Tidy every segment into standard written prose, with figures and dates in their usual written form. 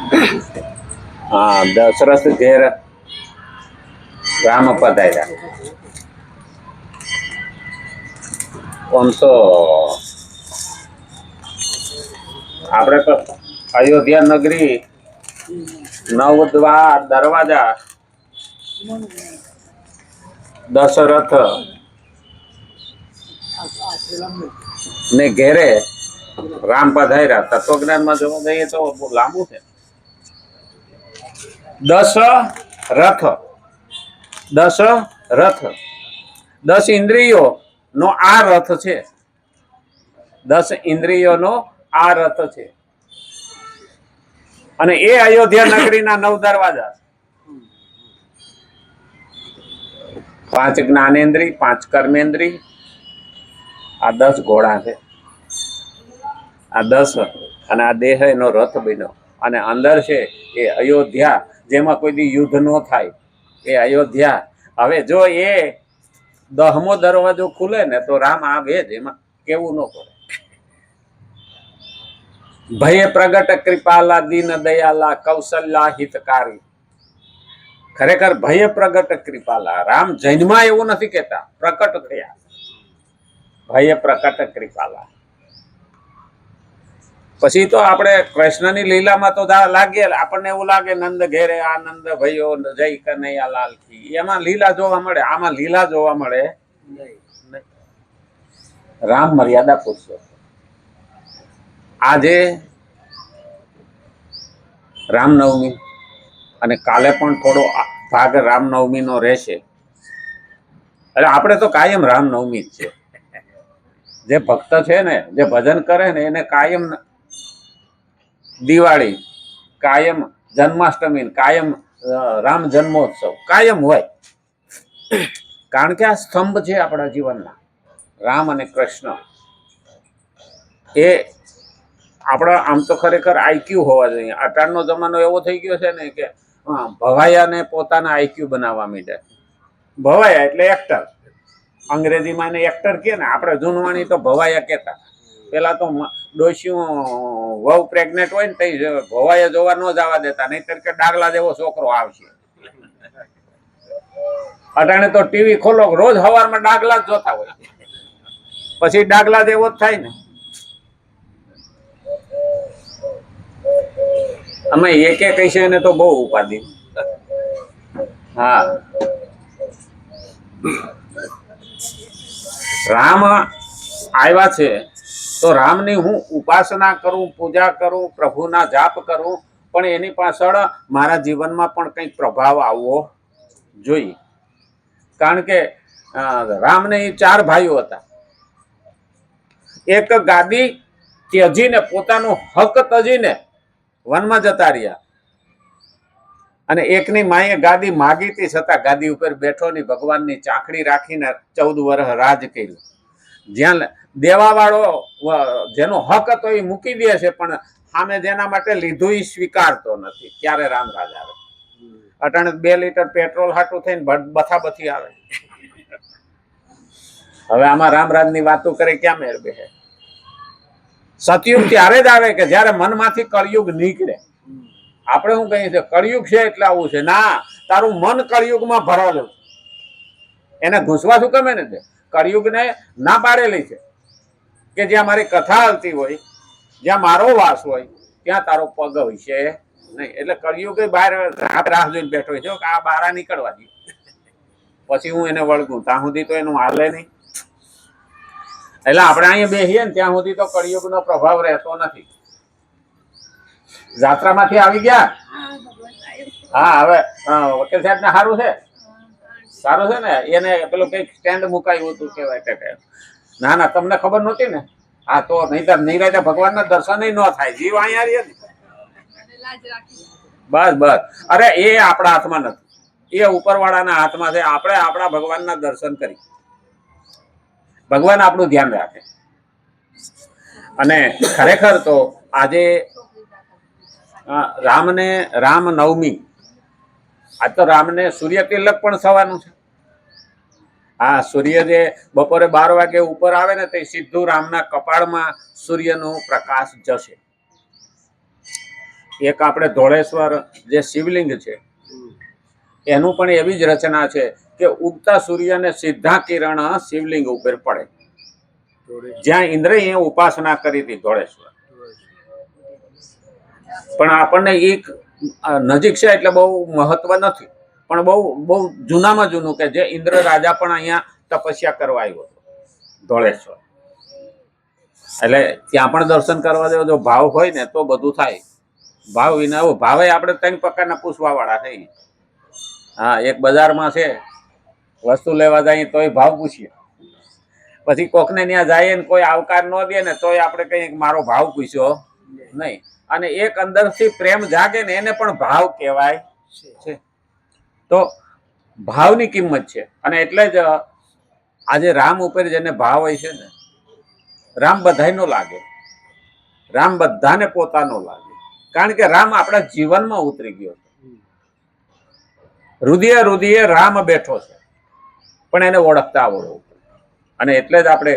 હા, દશરથ ઘેર રામ પધાર્યા. આમ તો આપણે તો અયોધ્યા નગરી નવ દરવાજા દશરથ ને ઘેરે રામ પધાર્યા. તત્વજ્ઞાનમાં જોવા જઈએ તો બહુ લાંબુ છે. દશરથ, 10 ઇન્દ્રિયો નો આ રથ છે. 10 ઇન્દ્રિયોનો આ રથ છે. અને એ અયોધ્યા નગરીના 9 દરવાજા, 5 જ્ઞાનેન્દ્રિય, 5 કર્મેન્દ્રિય, આ 10 ઘોડા છે. આ 10 અને આ દેહ એનો રથ બન્યો. અને અંદર છે એ અયોધ્યા, જેમાં કોઈ દી યુદ્ધ ન થાય એ અયોધ્યા. હવે જો એ 10મો દરવાજો ખુલે ને તો રામ આવે જ, એમાં કેવું ન પડે. ભય પ્રગટ કૃપાલા દીન દયાલા કૌશલ્યા હિતકારી. ખરેખર ભય પ્રગટ કૃપાલા. રામ જૈનમાં એવું નથી કેતા, પ્રકટ થયા. ભય પ્રકટ કૃપાલા. પછી તો આપણે કૃષ્ણની લીલામાં તો લાગે, આપણને એવું લાગે નંદ ઘેરે આનંદ ભયો જય કનૈયા લાલ કી. એમાં લીલા જોવા મળે, આમાં લીલા જોવા મળે નહીં. રામ મર્યાદા પુરુષોત્તમ. આજે રામનવમી અને કાલે પણ થોડો ભાગ રામનવમીનો રહેશે. એટલે આપણે તો કાયમ રામનવમી જ છે. જે ભક્ત છે ને, જે ભજન કરે ને, એને કાયમ દિવાળી, કાયમ જન્માષ્ટમી, કાયમ રામ જન્મોત્સવ કાયમ હોય. કારણ કે આ સ્તંભ છે આપણા જીવનના. રામ અને કૃષ્ણ એ આપણા આમ તો ખરેખર આઈક્યુ હોવા જોઈએ. અટાણનો જમાનો એવો થઈ ગયો છે ને કે ભવાયાને પોતાના આઈક્યુ બનાવવા માંડ્યા. ભવાયા એટલે એક્ટર, અંગ્રેજીમાં એને એક્ટર કહે ને, આપણે જૂનવાણી તો ભવાયા કહેતા. પેલા તો ડોશીઓ વહુ પ્રેગ્નેન્ટ હોય ને તો ભવાયા જોવા ન જવા દેતા, નહીતર કે ડાગલા જેવો છોકરો આવશે. અટાણે તો ટીવી ખોલો, રોજ સવારમાં ડાગલા જ જોતા હોય, પછી ડાગલા જેવો જ થાય ને. અમે એકે કહીશે એને તો બહુ ઉપાધિ. હા, રામ આવ્યા છે તો રામની હું ઉપાસના કરું, પૂજા કરું, પ્રભુના જાપ કરું, પણ એની પાછળ મારા જીવનમાં પણ કંઈક પ્રભાવ આવવો જોઈએ. કારણ કે રામને 4 ભાઈઓ હતા. એક ગાદી ત્યજીને, પોતાનો હક ત્યજીને વનમાં જતા રહ્યા. અને એકની માએ ગાદી માગી હતી, છતાં ગાદી ઉપર બેઠો નહીં, ભગવાનની ચાકડી રાખીને 14 વર્ષ રાજ કર્યું. જ્યાં દેવા વાળો જેનો હક હતો એ મૂકી દે છે, પણ સામે જેના માટે લીધું એ સ્વીકારતો નથી. ત્યારે રામરાજ આવે. અટાણે 2 લીટર પેટ્રોલ હાટું થઈને બથાબથી આવે. હવે આમાં રામરાજની વાતો કરે ક્યાં મેળ બેસે? સતયુગ ત્યારે જ આવે કે જ્યારે મનમાંથી કળયુગ નીકળે. આપણે શું કહીએ છીએ કળયુગ છે એટલે આવું છે? ના, તારું મન કળયુગમાં ભરેલું છે. એને ઘૂસવા શું ગમે ને? કળયુગને ના પાડેલી છે કે જ્યાં મારી કથા આવતી હોય, જ્યાં મારો વાસ હોય, ત્યાં તારો પગ હોય છે નહીં. એટલે કળયુગ બહાર રાહ જોઈને બેઠો હોય છે કે આ બહાર નીકળવા દે, પછી હું એને વળગું. ત્યાં સુધી તો એનું હાલે નહીં. એટલે આપણે અહીંયા બેસીએ ને ત્યાં સુધી તો કળિયુગનો પ્રભાવ રહેતો નથી. જાત્રામાંથી આવી ગયા? હા, હવે વકીલ સાહેબ ને સારું છે? સારું છે ને? એને પેલું કઈક સ્ટેન્ડ મુકાયું હતું કેવાય કે? ના ના, તમને ખબર નહોતી ને? હા, તો નહીતર નિરાતે ભગવાનના દર્શન ન થાય. જીવ અહીંયા રહીએ ને. બસ બસ. અરે એ આપણા હાથમાં નથી, એ ઉપરવાળાના હાથમાં છે. આપણે આપણા ભગવાનના દર્શન કરી, ભગવાન આપણું ધ્યાન રાખે. અને ખરેખર તો આજે રામનવમી, આજ તો રામને સૂર્ય તિલક પણ થવાનું છે. હા, સૂર્ય જે બપોરે 12 વાગે ઉપર આવે ને તે સીધું રામના કપાળમાં સૂર્યનો પ્રકાશ જશે. એક આપણે ધોળેશ્વર જે શિવલિંગ છે એનું પણ એવી જ રચના છે કે ઉગતા સૂર્યને સીધા કિરણ શિવલિંગ ઉપર પડે. જ્યાં ઇન્દ્રએ ઉપાસના કરી હતી ધોળેશ્વર. પણ આપણને એક નજીક છે એટલે બહુ મહત્વ નથી, પણ બહુ બહુ જૂનામાં જૂનું કે જે ઇન્દ્ર રાજા પણ અહીંયા તપસ્યા કરવા આવ્યો હતો ધોળેશ્વર. એટલે ત્યાં પણ દર્શન કરવા દેવો. જો ભાવ હોય ને તો બધું થાય. ભાવ વિના ભાવે આપણે 3 પ્રકારના પૂછવા વાળા થઈ. હા, એક બજારમાં છે વસ્તુ લેવા જાય તોય ભાવ પૂછીએ, પછી કોકને ત્યાં જાય ને કોઈ આવકાર ન દે ને તોય આપણે કહીએ મારો ભાવ પૂછ્યો નહીં. અને એક અંદરથી પ્રેમ જાગે ને એને પણ ભાવ કહેવાય છે. તો ભાવની કિંમત છે. અને એટલે જ આજે રામ ઉપર જેને ભાવ હોય છે ને, રામ બધાયનો લાગે, રામ બધાને પોતાનો લાગે. કારણ કે રામ આપણા જીવનમાં ઉતરી ગયો છે. હૃદય હૃદય રામ બેઠો છે, પણ એને ઓળખતા આવડવું. અને એટલે જ આપણે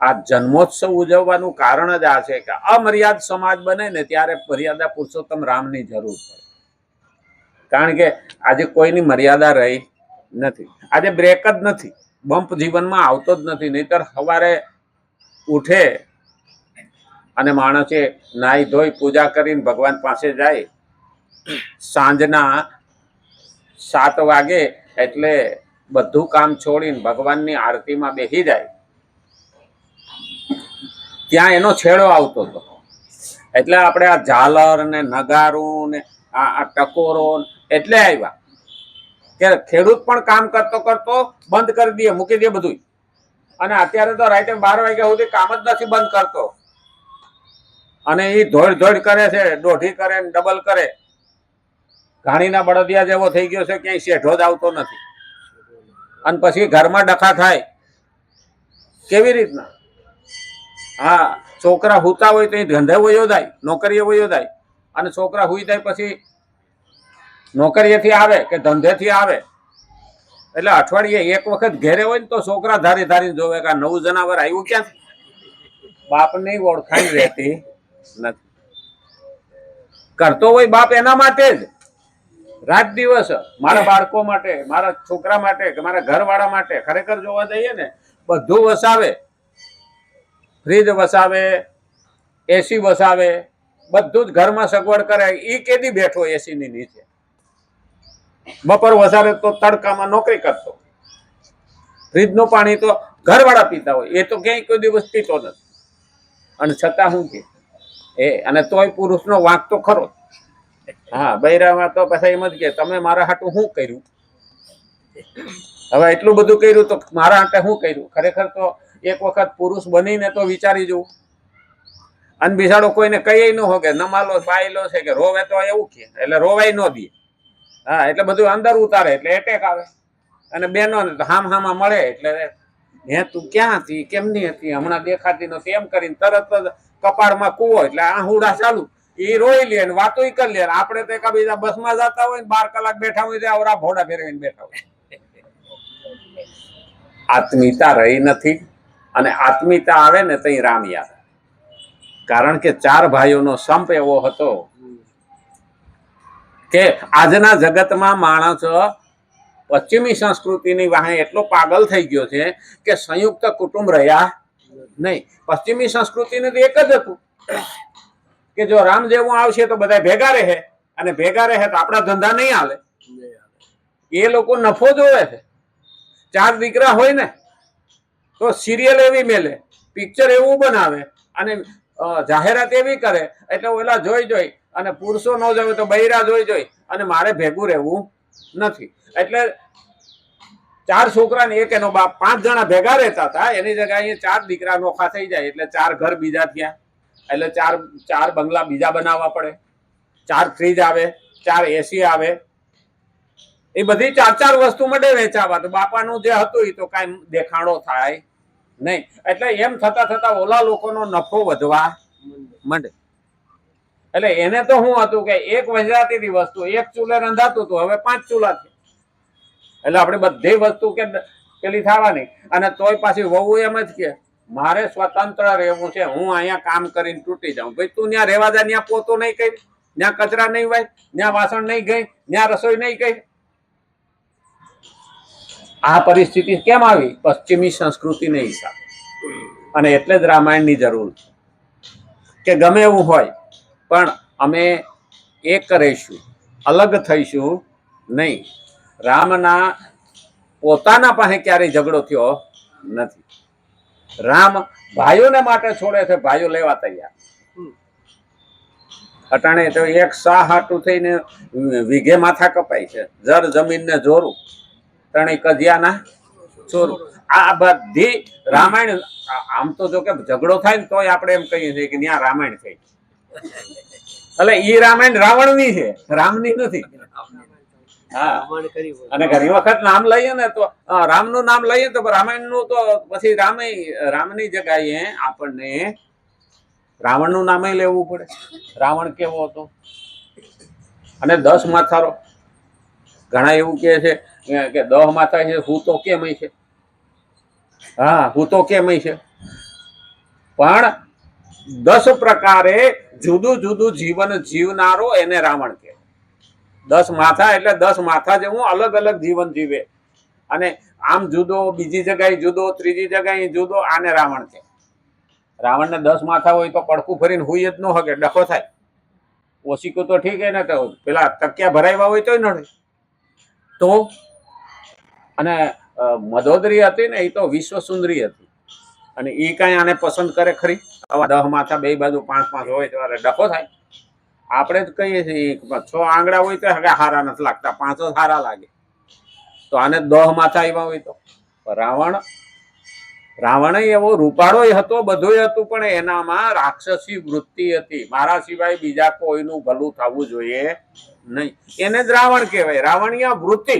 આ જન્મોત્સવ ઉજવવાનું કારણ જ આ છે કે અમર્યાદ સમાજ બને ને ત્યારે મર્યાદા પુરુષોત્તમ રામની જરૂર પડે. કારણ કે આજે કોઈની મર્યાદા રહી નથી. આજે બ્રેક જ નથી, બમ્પ જીવનમાં આવતો જ નથી. નહીતર સવારે ઉઠે અને માણસે નાહી ધોઈ પૂજા કરીને ભગવાન પાસે જાય, સાંજના 7 વાગે એટલે બધું કામ છોડીને ભગવાનની આરતીમાં બેસી જાય. ત્યાં એનો છેડો આવતો હતો. એટલે આપણે આ ઝાલર ને નગારું ને આ ટકોરો એટલે આવ્યા કે ખેડૂત પણ કામ કરતો કરતો બંધ કરી દે, મૂકી દે બધું. અને અત્યારે તો રાતે 12 વાગ્યા સુધી કામ જ નથી બંધ કરતો. અને એ ધોડ કરે છે, દોઢી કરે ને ડબલ કરે. ઘાણીના બળદિયા જેવો થઈ ગયો છે, ક્યાંય શેઠો જ આવતો નથી. અને પછી ઘરમાં ડખા થાય. કેવી રીતના? હા, છોકરા હુતા હોય તો એ ધંધે વયો જાય, નોકરીએ વયો જાય. અને છોકરા હુઈ જાય પછી નોકરીએથી આવે કે ધંધેથી આવે એટલે અઠવાડિયે એક વખત ઘેરે હોય ને તો છોકરા ધારી ધારીને જોવે કે આ નવું જનાવર આવ્યું ક્યાંથી. બાપની ઓળખાણ રહેતી નથી. કરતો હોય બાપ એના માટે જ રાત દિવસ, મારા બાળકો માટે, મારા છોકરા માટે, કે મારા ઘરવાળા માટે. ખરેખર જોવા જઈએ ને બધું વસાવે, ફ્રીજ વસાવે, એસી વસાવે, બધું જ ઘરમાં સગવડ કરે. એ કેદી બેઠો એસીની નીચે? બપોર વસાવે તો તડકામાં નોકરી કરતો. ફ્રીજનું પાણી તો ઘરવાળા પીતા હોય, એ તો ક્યાંય કોઈ દિવસ પીતો નથી. અને છતાં શું કે અને તોય પુરુષનો વાંક તો ખરો. હા, બૈરામાં તો પછી એમ જ કે તમે મારા હાટું શું કર્યું? હવે એટલું બધું કર્યું તો મારા હાટે શું કર્યું? ખરેખર તો એક વખત પુરુષ બનીને તો વિચારી જવું. અને બિચારો કોઈને કહીએ ન હો કે નમાલો પાયલો છે કે રોવે તો એવું કે એટલે રોવાય ન દે. હા, એટલે બધું અંદર ઉતારે એટલે એટેક આવે. અને બેનો હામાં મળે એટલે હે તું ક્યાં હતી, કેમની હતી, હમણાં દેખાતી નથી, એમ કરીને તરત જ કપાળમાં કૂવો એટલે આહુડા ચાલુ. એ રોઈ લે ને વાતો કરી લે. આપણે તો એકબીજા બસમાં જતા હોય ને 12 કલાક બેઠા હોય તો આવરા ભોડા ફેરવીને બેઠા હોય. આત્મીયતા રહી નથી. અને આત્મીયતા આવે ને તઈ રામ યાદ. કારણ કે 4 ભાઈઓનો સંપ એવો હતો કે આજના જગતમાં માણસ પશ્ચિમી સંસ્કૃતિની વાહે એટલો પાગલ થઈ ગયો છે કે સંયુક્ત કુટુંબ રહ્યા નહીં. પશ્ચિમી સંસ્કૃતિને તો એક જ હતું કે જો રામ જેવું આવશે તો બધા ભેગા રહે, અને ભેગા રહે તો આપણા ધંધા નહીં હાલે. એ લોકો નફો જોવે છે. 4 દીકરા હોય ને તો સિરિયલ એવી મેલે, પિક્ચર એવું બનાવે અને જાહેરાત એવી કરે એટલે ઓલા જોઈ અને પુરુષો ન જોવે તો બૈરા જોઈ અને મારે ભેગું રહેવું નથી. એટલે 4 છોકરા ને એક એનો બાપ, 5 જણા ભેગા રહેતા હતા. એની જગ્યાએ 4 દીકરા નોખા થઈ જાય એટલે 4 ઘર બીજા થયા. એટલે 4 બંગલા બીજા બનાવવા પડે, 4 ફ્રીજ આવે, 4 એસી આવે. એ બધી 4 વસ્તુ મળે વેચાવા. તો બાપાનું જે હતું એ તો કાંઈ દેખાણો થાય નહીં. એટલે એમ થતા ઓલા લોકોનો નફો વધવા માંડે. એટલે એને તો શું હતું કે એક વજરાતી હતી વસ્તુ, એક ચૂલે રંધાતું હતું, હવે 5 ચૂલા છે. એટલે આપણે બધી વસ્તુ કે પેલી થવાની. અને તોય પાછી વહુ એમ જ કે મારે સ્વતંત્ર રહેવું છે, હું અહીંયા કામ કરીને તૂટી જાઉં. ભાઈ તું ત્યાં રહેવા જાય, ત્યાં પોતો નહીં કરી, ત્યાં કચરા નહીં હોય, ત્યાં વાસણ નહીં ગઈ, ત્યાં રસોઈ નહીં ગઈ. આ પરિસ્થિતિ કેમ આવી? પશ્ચિમી સંસ્કૃતિને હિસાબે. અને એટલે જ રામાયણની જરૂર છે કે ગમે એવું હોય પણ અમે એક રહીશું, અલગ થઈશું નહીં. રામના પોતાના પાસે ક્યારેય ઝઘડો થયો નથી. રામ ભાઈઓને માટે છોડે છે, ભાઈઓ લેવા તૈયાર. અટાણે તો એક સા હાટું થઈને વીઘે માથા કપાય છે, જર જમીનને જોરું તણે કજિયાના ચોરું. આ બધી રામાયણ. આમ તો જો કે ઝઘડો થાય ને તોય આપણે એમ કહીએ છીએ કે ત્યાં રામાયણ થઈ. એટલે ઈ રામાયણ રાવણની છે, રામની નથી. હા, અને ઘણી વખત નામ લઈએ ને તો રામનું નામ લઈએ તો રામાયણનું તો પછી રામની જગ્યાએ આપણને રાવણનું નામે લેવું પડે. રાવણ કેવો હતો અને 10 માથારો. ઘણા એવું કહે છે કે 10 માથા છે, હું તો કેમ છે. હા, હું તો કેમ છે, પણ 10 પ્રકારે જુદું જુદું જીવન જીવનારો એને રાવણ કહે. 10 માથા એટલે 10 માથા જેવું અલગ અલગ જીવન જીવે. અને આમ જુદો, બીજી જગ્યાએ જુદો, ત્રીજી જગ્યાએ જુદો, આને રાવણ કહે. રાવણને 10 માથા હોય તો પડખું ફરીને હુઈ જ ન હકે, ડખો થાય. ઓશીકું તો ઠીક હે ને, તો પેલા તકિયા ભરાવ્યા હોય તોય નડે. તો અને મદોદરી હતી ને, એ તો વિશ્વ સુંદરી હતી. અને એ કાંઈ આને પસંદ કરે ખરી? આવા 10 માથા બે બાજુ 5-5 હોય તો ડખો થાય. આપણે જ કહીએ છીએ 6 આંગળા હોય તો હારા નથી લાગતા, 5 જ હારા લાગે. તો આને 10 માથા આવ્યા હોય તો રાવણ એવો રૂપાળો હતો, બધું હતું, પણ એનામાં રાક્ષસી વૃત્તિ હતી. મારા સિવાય બીજા કોઈનું ભલું થવું જોઈએ નહીં. એને જ રાવણ કહેવાય, રાવણીય વૃત્તિ.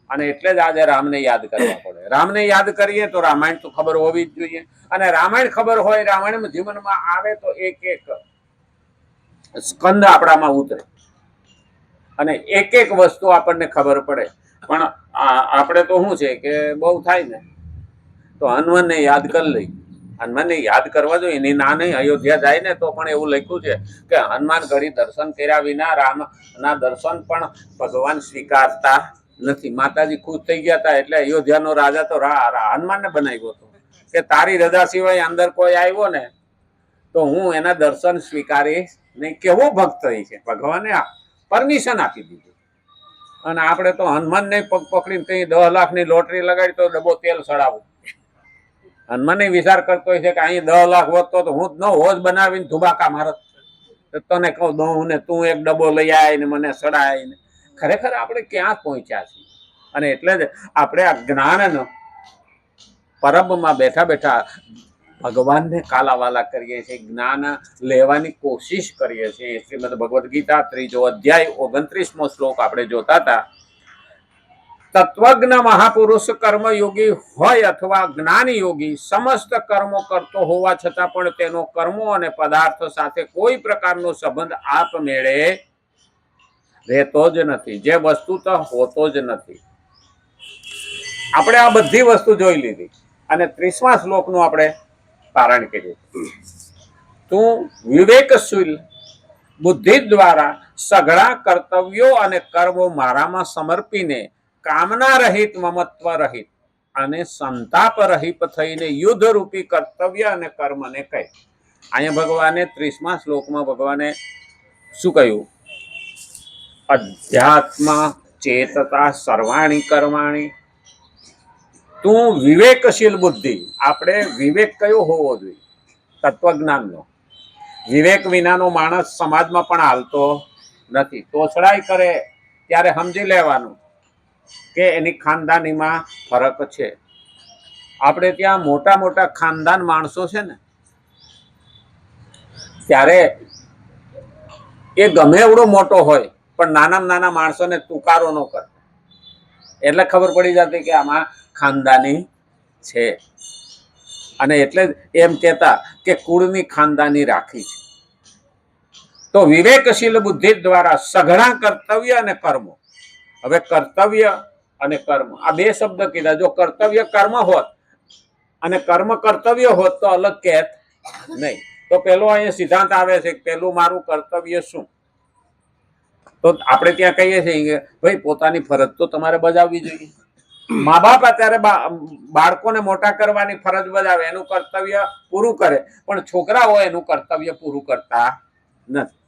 અને એટલે જ આજે રામને યાદ કરવા પડે. રામને યાદ કરીએ તો રામાયણ તો ખબર હોવી જ જોઈએ. અને રામાયણ ખબર હોય, રામાયણ જીવનમાં આવે તો એક એક સ્કંદ આપણામાં ઉતરે અને એક એક વસ્તુ આપણને ખબર પડે. પણ આપણે તો શું છે કે બહુ થાય ને તો હનુમાનને યાદ કરી લઈ. હનુમાનને યાદ કરવા જોઈએ. એની ના નહીં, અયોધ્યા જાય ને તો પણ એવું લખ્યું છે કે હનુમાન ઘડી દર્શન કર્યા વિના રામના દર્શન પણ ભગવાન સ્વીકારતા નથી. માતાજી ખુશ થઈ ગયા હતા એટલે અયોધ્યાનો રાજા તો હનુમાનને બનાવ્યો હતો કે તારી રજા સિવાય અંદર કોઈ આવ્યો ને તો હું એના દર્શન સ્વીકારીશ નહીં. કેવો ભક્ત છે, ભગવાને પરમિશન આપી દીધી. અને આપણે તો હનુમાનને પગ પકડીને કઈ 10 લાખની લોટરી લગાડી તો ડબ્બો તેલ સડાવું. હનુમાન વિચાર કરતો હોય છે કે અહીં 10 લાખ વધતો તો હું જ ન હોજ બનાવીને ધુબાકા મારત. તને કહું દઉં ને તું એક ડબ્બો લઈ આય ને મને સડાય ને. ખરેખર આપણે ક્યાં પહોંચ્યા છીએ? અને એટલે જ આપણે આ જ્ઞાનનો પરબમાં બેઠા બેઠા ભગવાનને કાલાવાલા કરીએ છીએ, જ્ઞાન લેવાની કોશિશ કરીએ છીએ. શ્રીમદ ભગવદ્ ગીતા 3જો અધ્યાય 29મો શ્લોક આપણે જોતા હતા. તત્વજ્ઞ મહાપુરુષ કર્મયોગી હોય અથવા જ્ઞાન યોગી સમસ્ત કર્મો કરતો હોવા છતાં પણ તેનો કર્મો અને પદાર્થ સાથે કોઈ પ્રકારનો સંબંધ આપમેળે રહેતો જ નથી, જે વસ્તુ તો હોતો જ નથી. આપણે આ બધી વસ્તુ જોઈ લીધી અને 30મા શ્લોકનું આપણે પારણ કર્યું. તું વિવેકશીલ બુદ્ધિ દ્વારા સઘળા કર્તવ્યો અને કર્મો મારામાં સમર્પીને કામના રહિત, મમત્વ રહિત અને સંતાપ રહિત થઈને યુદ્ધ રૂપી કર્તવ્ય અને કર્મને કહે. અહીંયા ભગવાને 30મા શ્લોકમાં ભગવાને શું કહ્યું? અધ્યાત્મ ચેતતા સર્વાણી કર્માણી. તું વિવેકશીલ બુદ્ધિ. આપણે વિવેક કયો હોવો જોઈએ? તત્વજ્ઞાનનો. વિવેક વિનાનો માણસ સમાજમાં પણ હાલતો નથી. તોછડાઈ કરે ત્યારે સમજી લેવાનું કે એની ખાનદાનીમાં ફરક છે. આપણે ત્યાં મોટા મોટા ખાનદાન માણસો છે ને, ત્યારે એ ગમે એવડો મોટો હોય પણ નાના નાના માણસોને તુકારો ન કરે, એટલે ખબર પડી જતી કે આમાં ખાનદાની છે. અને એટલે જ એમ કહેતા કે કુળની ખાનદાની રાખી છે. તો વિવેકશીલ બુદ્ધિ દ્વારા સઘળા કર્તવ્ય અને કર્મો. હવે કર્તવ્ય અને કર્મ આ બે શબ્દ કીધા. જો કર્તવ્ય કર્મ હોત અને કર્મ કર્તવ્ય હોત તો અલગ કહેત નહીં. તો પેલો અહીંયા સિદ્ધાંત આવે છે કે પેલું મારું કર્તવ્ય શું? તો આપણે ત્યાં કહીએ છીએ કે ભાઈ પોતાની ફરજ તો તમારે બજાવવી જોઈએ. મા બાપ અત્યારે બાળકોને મોટા કરવાની ફરજ બજાવે, એનું કર્તવ્ય પૂરું કરે, પણ છોકરાઓ એનું કર્તવ્ય પૂરું કરતા નથી.